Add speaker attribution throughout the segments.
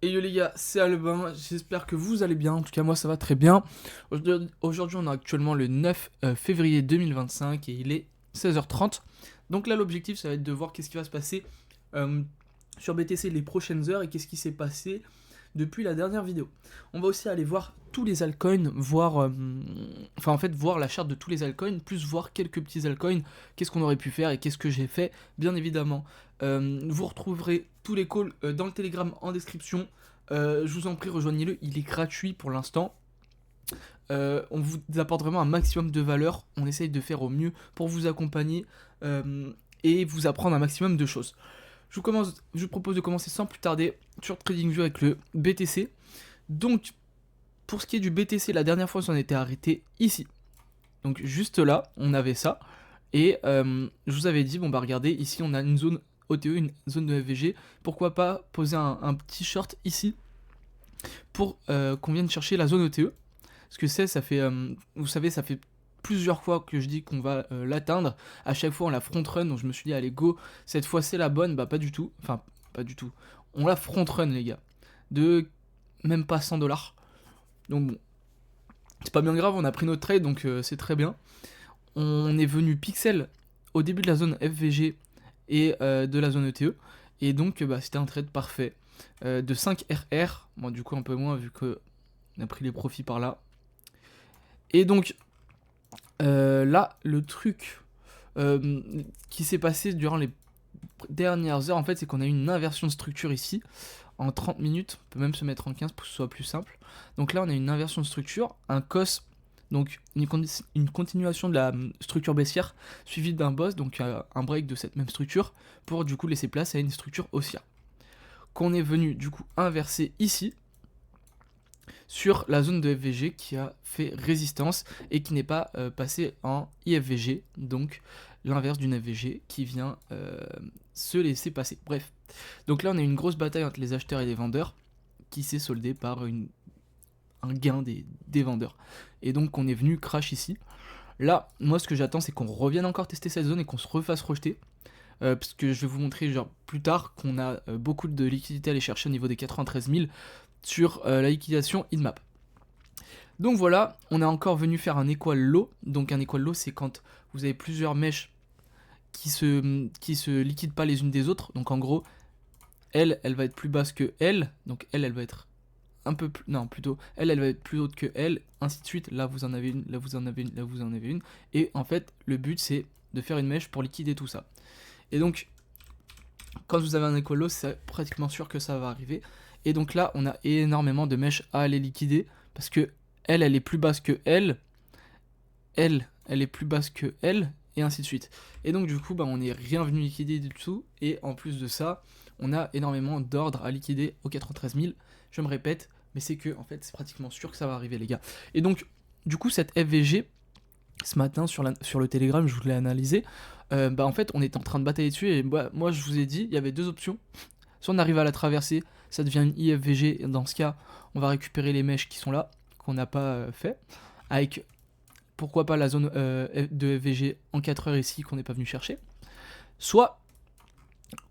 Speaker 1: Et yo les gars, c'est Albin, j'espère que vous allez bien, en tout cas moi ça va très bien. Aujourd'hui on est actuellement le 9 février 2025 et il est 16h30. Donc là l'objectif ça va être de voir qu'est-ce qui va se passer euh, sur BTC les prochaines heures et qu'est-ce qui s'est passé depuis la dernière vidéo. On va aussi aller voir tous les altcoins, voir, enfin en fait voir la charte de tous les altcoins, plus voir quelques petits altcoins, qu'est-ce qu'on aurait pu faire et qu'est-ce que j'ai fait, bien évidemment. Vous retrouverez tous les calls dans le Telegram en description. Je vous en prie, rejoignez-le, il est gratuit pour l'instant. On vous apporte vraiment un maximum de valeur, on essaye de faire au mieux pour vous accompagner et vous apprendre un maximum de choses. Je vous propose de commencer sans plus tarder sur TradingView avec le BTC. Donc, pour ce qui est du BTC, la dernière fois, on s'en était arrêté ici. Donc, juste là, on avait ça. Et je vous avais dit, bon, bah regardez, ici, on a une zone OTE, une zone de FVG. Pourquoi pas poser un petit short ici pour qu'on vienne chercher la zone OTE. Parce que ça fait, vous savez, ça fait plusieurs fois que je dis qu'on va l'atteindre. À chaque fois, on la front run. Donc, je me suis dit, allez, go. Cette fois, c'est la bonne. Bah, pas du tout. Enfin, pas du tout. On la front run, les gars. De même pas 100$. Donc, bon. C'est pas bien grave. On a pris notre trade. Donc, c'est très bien. On est venu pixel au début de la zone FVG et de la zone ETE. Et donc, bah, c'était un trade parfait. De 5 RR. Bon, du coup, un peu moins vu qu'on a pris les profits par là. Et donc, là, le truc qui s'est passé durant les dernières heures, en fait, c'est qu'on a eu une inversion de structure ici, en 30 minutes, on peut même se mettre en 15 pour que ce soit plus simple. Donc là, on a une inversion de structure, un COS, donc une continuation de la structure baissière, suivie d'un boss, donc un break de cette même structure, pour du coup laisser place à une structure haussière. Qu'on est venu du coup inverser ici, sur la zone de FVG qui a fait résistance et qui n'est pas passé en IFVG, donc l'inverse d'une FVG qui vient se laisser passer. Bref, donc là on a une grosse bataille entre les acheteurs et les vendeurs qui s'est soldée par un gain des vendeurs. Et donc on est venu crash ici. Là, moi ce que j'attends c'est qu'on revienne encore tester cette zone et qu'on se refasse rejeter. Parce que je vais vous montrer genre, plus tard qu'on a beaucoup de liquidités à aller chercher au niveau des 93 000 sur la liquidation InMap. Donc voilà, on est encore venu faire un equal low. Donc un equal low, c'est quand vous avez plusieurs mèches qui se liquident pas les unes des autres. Donc en gros, elle va être plus basse que elle. Donc elle va être un peu plus... Non, plutôt, elle va être plus haute que elle. Ainsi de suite. Là, vous en avez une, là, vous en avez une, là, vous en avez une. Et en fait, le but, c'est de faire une mèche pour liquider tout ça. Et donc, quand vous avez un equal low, c'est pratiquement sûr que ça va arriver. Et donc là, on a énormément de mèches à aller liquider. Parce que elle est plus basse que elle est plus basse que elle, et ainsi de suite. Et donc du coup, bah, on n'est rien venu liquider du tout, et en plus de ça, on a énormément d'ordres à liquider aux 93 000, je me répète, mais c'est que, en fait, c'est pratiquement sûr que ça va arriver, les gars. Et donc, du coup, cette FVG, ce matin, sur le Telegram, je vous l'ai analysé, bah en fait, on était en train de batailler dessus, et bah, moi, je vous ai dit, il y avait deux options. Soit on arrive à la traverser, ça devient une IFVG, et dans ce cas, on va récupérer les mèches qui sont là, qu'on n'a pas fait, avec pourquoi pas la zone de FVG en 4 heures ici qu'on n'est pas venu chercher. Soit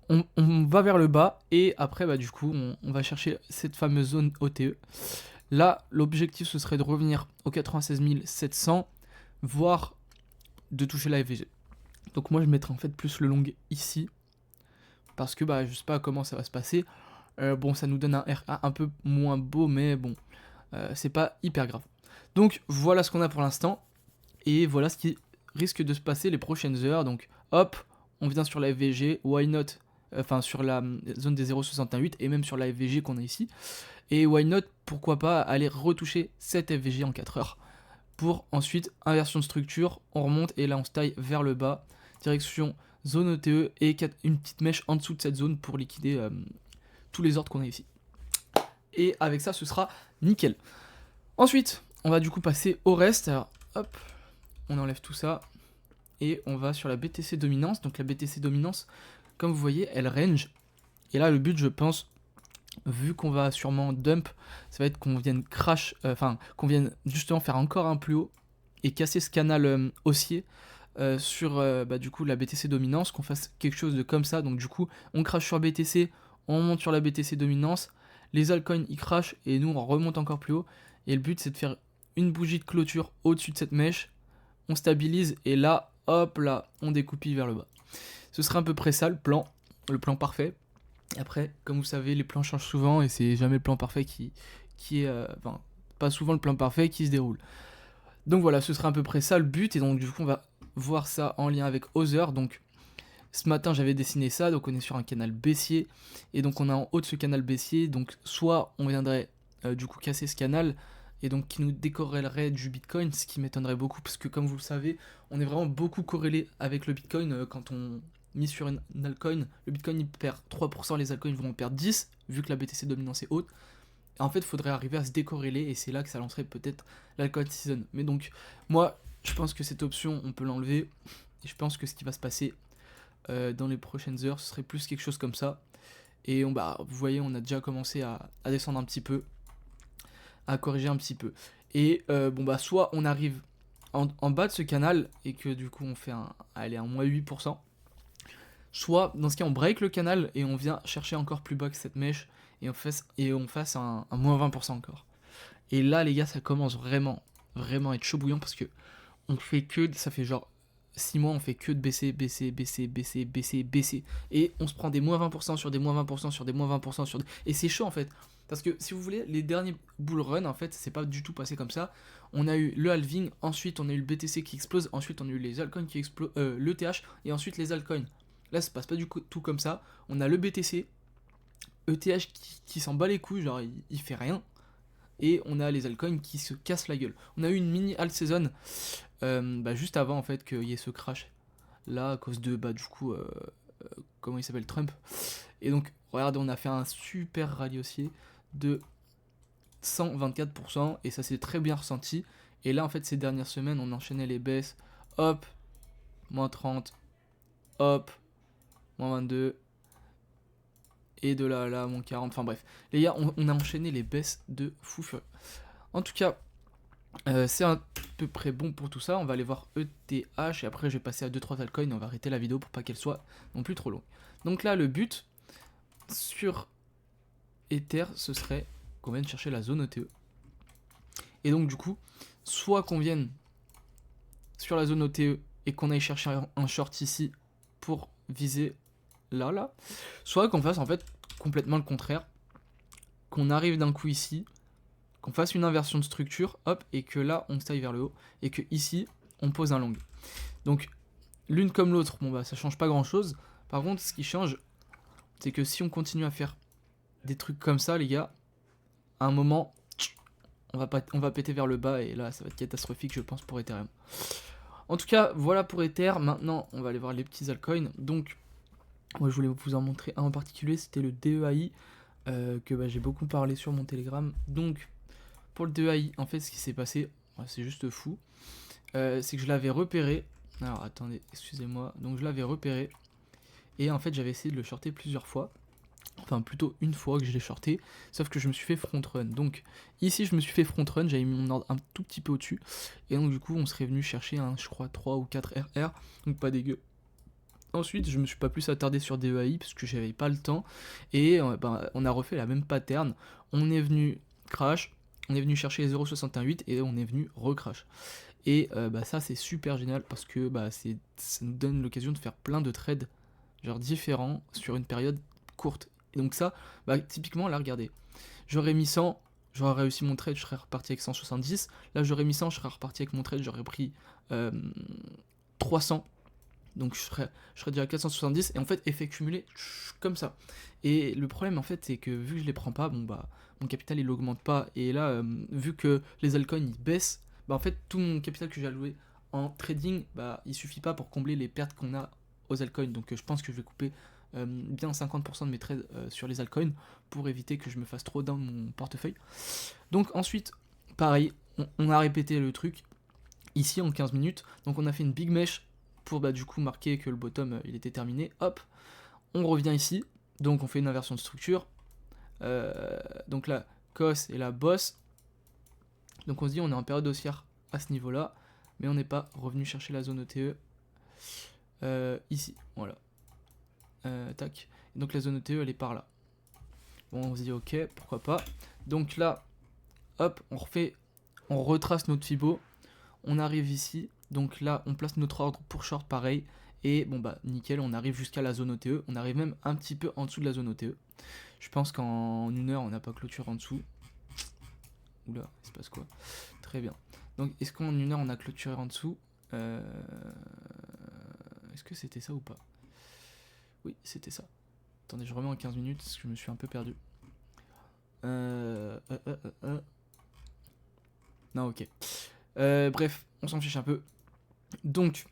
Speaker 1: on va vers le bas et après bah, du coup on va chercher cette fameuse zone OTE. Là l'objectif ce serait de revenir aux 96 700 voire de toucher la FVG. Donc moi je mettrais en fait plus le long ici parce que bah je sais pas comment ça va se passer. Bon ça nous donne un RA un peu moins beau mais bon c'est pas hyper grave. Donc voilà ce qu'on a pour l'instant. Et voilà ce qui risque de se passer les prochaines heures. Donc hop, on vient sur la FVG, why not, enfin sur la zone des 0,68 et même sur la FVG qu'on a ici. Et why not, pourquoi pas aller retoucher cette FVG en 4 heures. Pour ensuite, inversion de structure, on remonte et là on se taille vers le bas, direction zone ETE et une petite mèche en dessous de cette zone pour liquider tous les ordres qu'on a ici. Et avec ça, ce sera nickel. Ensuite, on va du coup passer au reste. Alors hop, on enlève tout ça et on va sur la BTC dominance. Donc la BTC dominance, comme vous voyez, elle range. Et là, le but, je pense, vu qu'on va sûrement dump, ça va être qu'on vienne crash, qu'on vienne justement faire encore un plus haut et casser ce canal haussier sur bah, du coup la BTC dominance, qu'on fasse quelque chose de comme ça. Donc du coup, on crash sur BTC, on monte sur la BTC dominance. les altcoins ils crashent et nous on remonte encore plus haut. Et le but c'est de faire une bougie de clôture au-dessus de cette mèche, on stabilise et là, hop là, on découpille vers le bas. Ce serait à peu près ça le plan parfait. Après, comme vous savez, les plans changent souvent et c'est jamais le plan parfait qui est... Enfin, pas souvent le plan parfait qui se déroule. Donc voilà, ce serait à peu près ça le but et donc du coup on va voir ça en lien avec Other. Donc ce matin j'avais dessiné ça, donc on est sur un canal baissier et donc on a en haut de ce canal baissier, donc soit on viendrait du coup casser ce canal et donc qui nous décorrélerait du Bitcoin, ce qui m'étonnerait beaucoup parce que comme vous le savez, on est vraiment beaucoup corrélé avec le Bitcoin quand on mise sur une altcoin, le Bitcoin il perd 3%, les altcoins vont en perdre 10 vu que la BTC dominance est haute. En fait, il faudrait arriver à se décorréler et c'est là que ça lancerait peut-être l'alcohol season. Mais donc, moi, je pense que cette option, on peut l'enlever. Et je pense que ce qui va se passer dans les prochaines heures, ce serait plus quelque chose comme ça. Et vous voyez, on a déjà commencé à descendre un petit peu, à corriger un petit peu. Et soit on arrive en bas de ce canal et que du coup on fait un moins 8%. Soit, dans ce cas, on break le canal et on vient chercher encore plus bas que cette mèche et on fasse un moins 20% encore. Et là, les gars, ça commence vraiment à être chaud bouillant parce que ça fait genre 6 mois, on fait que de baisser. Et on se prend des moins 20% sur des moins 20% sur des moins 20% sur des... Et c'est chaud en fait. Parce que si vous voulez, les derniers bull run, en fait, c'est pas du tout passé comme ça. On a eu le halving, ensuite on a eu le BTC qui explose, ensuite on a eu les altcoins qui explosent, l'ETH, et ensuite les altcoins. Là, ça se passe pas du tout comme ça. On a le BTC, ETH qui s'en bat les couilles, genre il fait rien. Et on a les altcoins qui se cassent la gueule. On a eu une mini alt season juste avant en fait qu'il y ait ce crash. Là, à cause de, comment il s'appelle, Trump. Et donc, regardez, on a fait un super rallye haussier de 124%. Et ça s'est très bien ressenti. Et là, en fait, ces dernières semaines, on enchaînait les baisses. Hop, moins 30. Hop, moins 22. Et de là à là, moins 40. Enfin bref. Les gars, on a enchaîné les baisses de fou furieux. En tout cas, c'est à peu près bon pour tout ça. On va aller voir ETH. Et après, je vais passer à 2-3 altcoins. On va arrêter la vidéo pour pas qu'elle soit non plus trop longue. Donc là, le but sur Ether, ce serait qu'on vienne chercher la zone ETE. Et donc, du coup, soit qu'on vienne sur la zone ETE et qu'on aille chercher un short ici pour viser là, soit qu'on fasse en fait complètement le contraire, qu'on arrive d'un coup ici, qu'on fasse une inversion de structure, hop, et que là on se taille vers le haut, et que ici on pose un long. Donc l'une comme l'autre, ça change pas grand chose. Par contre, ce qui change, c'est que si on continue à faire des trucs comme ça, les gars, à un moment, on va péter vers le bas, et là ça va être catastrophique, je pense, pour Ethereum. En tout cas, voilà pour Ether. Maintenant, on va aller voir les petits altcoins. Donc, moi je voulais vous en montrer un en particulier, c'était le DEAI, que j'ai beaucoup parlé sur mon Telegram. Donc, pour le DEAI, en fait, ce qui s'est passé, c'est juste fou, c'est que je l'avais repéré. Alors, attendez, excusez-moi. Donc, je l'avais repéré. Et en fait, j'avais essayé de le shorter plusieurs fois. Enfin, plutôt une fois que je l'ai shorté. Sauf que je me suis fait front run. Donc, ici, je me suis fait front run. J'avais mis mon ordre un tout petit peu au-dessus. Et donc, du coup, on serait venu chercher je crois, 3 ou 4 RR. Donc, pas dégueu. Ensuite, je me suis pas plus attardé sur DEAI parce que j'avais pas le temps. Et on a refait la même pattern. On est venu crash, on est venu chercher les 0,68 et on est venu recrash. Et ça c'est super génial parce que ça nous donne l'occasion de faire plein de trades genre différents sur une période courte. Et donc ça, typiquement là regardez, j'aurais mis 100, j'aurais réussi mon trade, je serais reparti avec 170. Là j'aurais mis 100, je serais reparti avec mon trade, j'aurais pris 300. Donc je serais déjà à 470 et en fait effet cumulé comme ça. Et le problème en fait c'est que vu que je les prends pas, mon capital il augmente pas. Et là vu que les altcoins ils baissent, en fait tout mon capital que j'ai alloué en trading, il suffit pas pour combler les pertes qu'on a aux altcoins. Donc je pense que je vais couper bien 50% de mes trades sur les altcoins pour éviter que je me fasse trop dans mon portefeuille. Donc ensuite pareil, on a répété le truc ici en 15 minutes. Donc on a fait une big mesh pour du coup marquer que le bottom il était terminé. Hop, on revient ici, donc on fait une inversion de structure. Donc là, COS et la boss. Donc on se dit on est en période haussière à ce niveau là, mais on n'est pas revenu chercher la zone ETE ici, voilà. Tac. Et donc la zone ETE elle est par là. Bon, on se dit ok, pourquoi pas. Donc là, hop, on retrace notre Fibo. On arrive ici. Donc là, on place notre ordre pour short pareil. Et bon bah nickel, on arrive jusqu'à la zone OTE. On arrive même un petit peu en dessous de la zone OTE. Je pense qu'en 1 heure, on n'a pas clôturé en dessous. Oula, il se passe quoi? Très bien. Donc est-ce qu'en 1 heure, on a clôturé en dessous? Est-ce que c'était ça ou pas? Oui, c'était ça. Attendez, je remets en 15 minutes parce que je me suis un peu perdu. Non, ok. Bref, on s'en fiche un peu. Donc,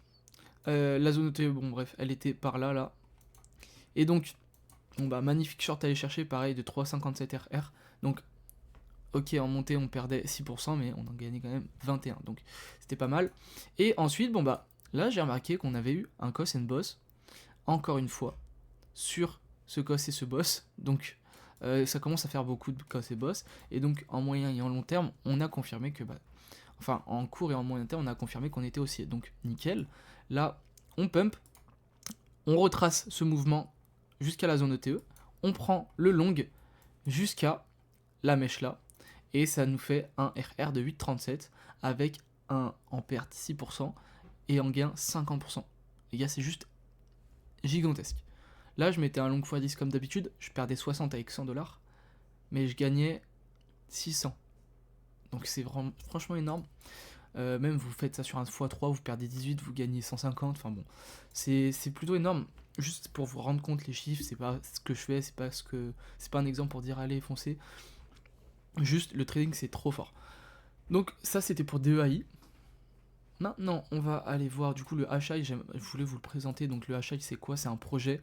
Speaker 1: la zone OTE, bon bref, elle était par là, là. Et donc, bon bah, magnifique short à aller chercher, pareil, de 3,57 RR. Donc, ok, en montée, on perdait 6%, mais on en gagnait quand même 21. Donc, c'était pas mal. Et ensuite, bon bah, là, j'ai remarqué qu'on avait eu un cos and boss, encore une fois, sur ce cos et ce boss. Donc, ça commence à faire beaucoup de cos et boss. Et donc, en moyen et en long terme, on a confirmé que, bah, enfin, en court et en moyen terme, on a confirmé qu'on était haussier. Donc, nickel. Là, on pump, on retrace ce mouvement jusqu'à la zone ETE, on prend le long jusqu'à la mèche là, et ça nous fait un RR de 8,37 avec un en perte 6% et en gain 50%. Les gars, c'est juste gigantesque. Là, je mettais un long x10 comme d'habitude, je perdais 60 avec 100$, mais je gagnais 600. Donc c'est vraiment, franchement énorme. Même vous faites ça sur un x3, vous perdez 18, vous gagnez 150. Enfin bon, c'est plutôt énorme. Juste pour vous rendre compte les chiffres, c'est pas ce que je fais, c'est pas un exemple pour dire allez foncez. Juste le trading c'est trop fort. Donc ça c'était pour DEAI. Maintenant on va aller voir du coup le HI, je voulais vous le présenter. Donc le HI c'est quoi? C'est un projet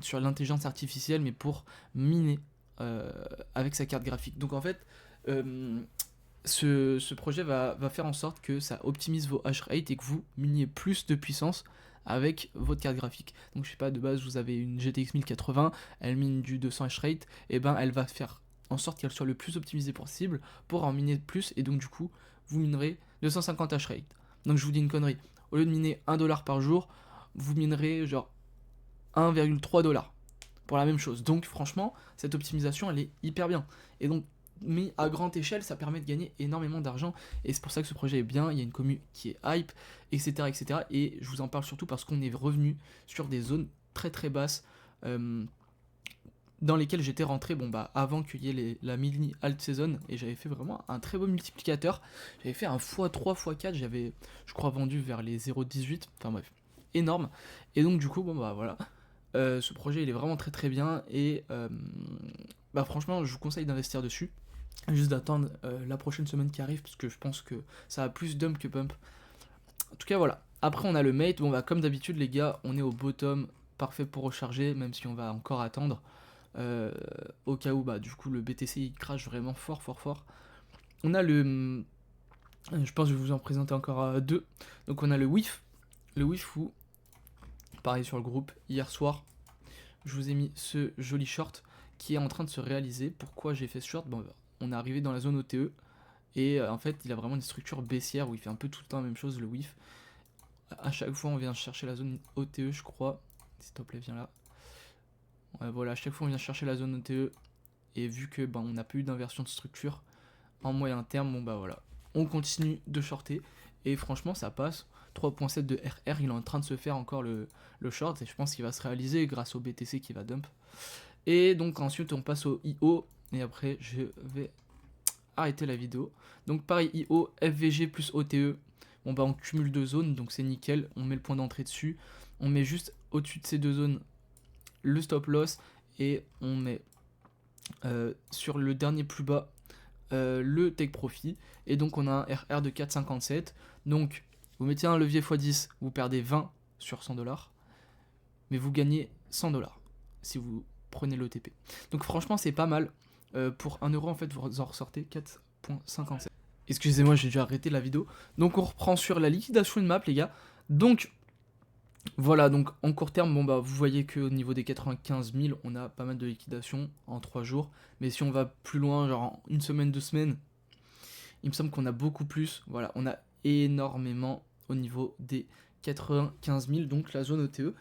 Speaker 1: sur l'intelligence artificielle mais pour miner avec sa carte graphique. Donc en fait ce projet va faire en sorte que ça optimise vos hash rate et que vous miniez plus de puissance avec votre carte graphique. Donc je sais pas, de base vous avez une GTX 1080, elle mine du 200 hash rate, et ben elle va faire en sorte qu'elle soit le plus optimisée possible pour en miner plus, et donc du coup vous minerez 250 hash rate. Donc je vous dis une connerie, au lieu de miner 1$ par jour, vous minerez genre 1,3$ pour la même chose. Donc franchement, cette optimisation elle est hyper bien. Et donc mais à grande échelle, ça permet de gagner énormément d'argent, et c'est pour ça que ce projet est bien, il y a une commu qui est hype, etc. etc. Et je vous en parle surtout parce qu'on est revenu sur des zones très très basses, dans lesquelles j'étais rentré avant qu'il y ait la mini alt saison, et j'avais fait vraiment un très beau multiplicateur, j'avais fait un x3, x4, j'avais je crois vendu vers les 0,18, enfin bref, énorme, et donc du coup voilà. Ce projet il est vraiment très très bien, et franchement je vous conseille d'investir dessus. Juste d'attendre la prochaine semaine qui arrive, parce que je pense que ça va plus dump que pump. En tout cas voilà. Après on a le mate, comme d'habitude les gars, on est au bottom, parfait pour recharger, même si on va encore attendre. Au cas où du coup le BTC il crache vraiment fort fort fort. On a le... Je pense que je vais vous en présenter encore deux. Donc on a le WIF. Le WIF où, pareil sur le groupe, hier soir, je vous ai mis ce joli short qui est en train de se réaliser. Pourquoi j'ai fait ce short? On est arrivé dans la zone OTE, et en fait il a vraiment une structure baissière où il fait un peu tout le temps la même chose, le WIF. À chaque fois on vient chercher la zone OTE, je crois. S'il te plaît, viens là. Voilà, à chaque fois on vient chercher la zone OTE, et vu que on n'a pas eu d'inversion de structure en moyen terme, voilà, on continue de shorter, et franchement ça passe. 3.7 de RR, il est en train de se faire encore le short, et je pense qu'il va se réaliser grâce au BTC qui va dump. Et donc ensuite on passe au IO, et après je vais arrêter la vidéo. Donc pareil, IO, FVG plus OTE, on cumule deux zones, donc c'est nickel, on met le point d'entrée dessus, on met juste au-dessus de ces deux zones le stop loss, et on met sur le dernier plus bas le take profit, et donc on a un RR de 4,57. Donc vous mettez un levier x10, vous perdez 20 sur 100$, mais vous gagnez 100$ si vous prenez l'OTP. Donc franchement c'est pas mal. Pour 1€ en fait vous en ressortez 4,57. Excusez-moi, j'ai dû arrêter la vidéo. Donc on reprend sur la liquidation de map les gars. Donc voilà, donc en court terme, vous voyez qu'au niveau des 95 000, on a pas mal de liquidation en 3 jours. Mais si on va plus loin, genre en une semaine, 2 semaines, il me semble qu'on a beaucoup plus. Voilà, on a énormément au niveau des 95 000, donc la zone OTE.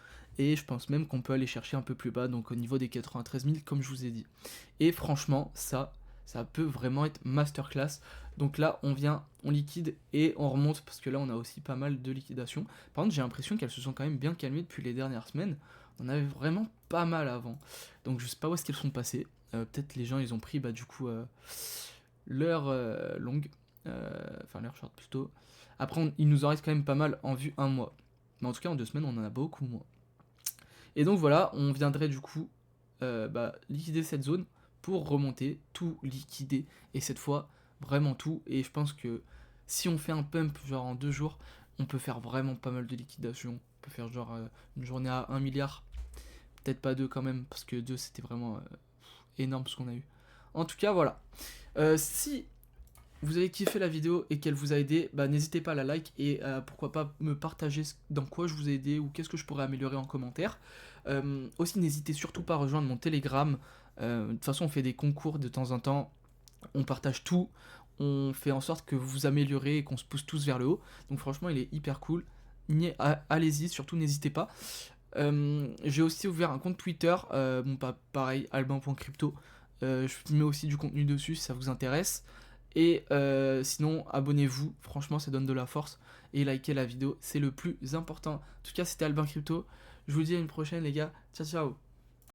Speaker 1: Et je pense même qu'on peut aller chercher un peu plus bas, donc au niveau des 93 000 comme je vous ai dit. Et franchement, ça peut vraiment être masterclass. Donc là, on liquide et on remonte, parce que là, on a aussi pas mal de liquidations. Par contre, j'ai l'impression qu'elles se sont quand même bien calmées depuis les dernières semaines. On avait vraiment pas mal avant. Donc je sais pas où est-ce qu'elles sont passées. Peut-être les gens, ils ont pris du coup leur longue, enfin leur short plutôt. Après, il nous en reste quand même pas mal en vue un mois. Mais en tout cas, en 2 semaines, on en a beaucoup moins. Et donc voilà, on viendrait du coup liquider cette zone pour remonter, tout liquider. Et cette fois, vraiment tout. Et je pense que si on fait un pump genre en 2 jours, on peut faire vraiment pas mal de liquidation. On peut faire genre une journée à 1 milliard. Peut-être pas 2 quand même, parce que 2 c'était vraiment énorme ce qu'on a eu. En tout cas, voilà. Si vous avez kiffé la vidéo et qu'elle vous a aidé, n'hésitez pas à la like et pourquoi pas me partager dans quoi je vous ai aidé ou qu'est-ce que je pourrais améliorer en commentaire. Aussi, n'hésitez surtout pas à rejoindre mon Telegram. De toute façon, on fait des concours de temps en temps. On partage tout. On fait en sorte que vous vous améliorez et qu'on se pousse tous vers le haut. Donc franchement, il est hyper cool. Allez-y, surtout n'hésitez pas. J'ai aussi ouvert un compte Twitter. Pareil, albin.crypto. Je mets aussi du contenu dessus si ça vous intéresse. Et sinon, abonnez-vous, franchement ça donne de la force. Et likez la vidéo, c'est le plus important. En tout cas, c'était Albin Crypto. Je vous dis à une prochaine les gars. Ciao ciao.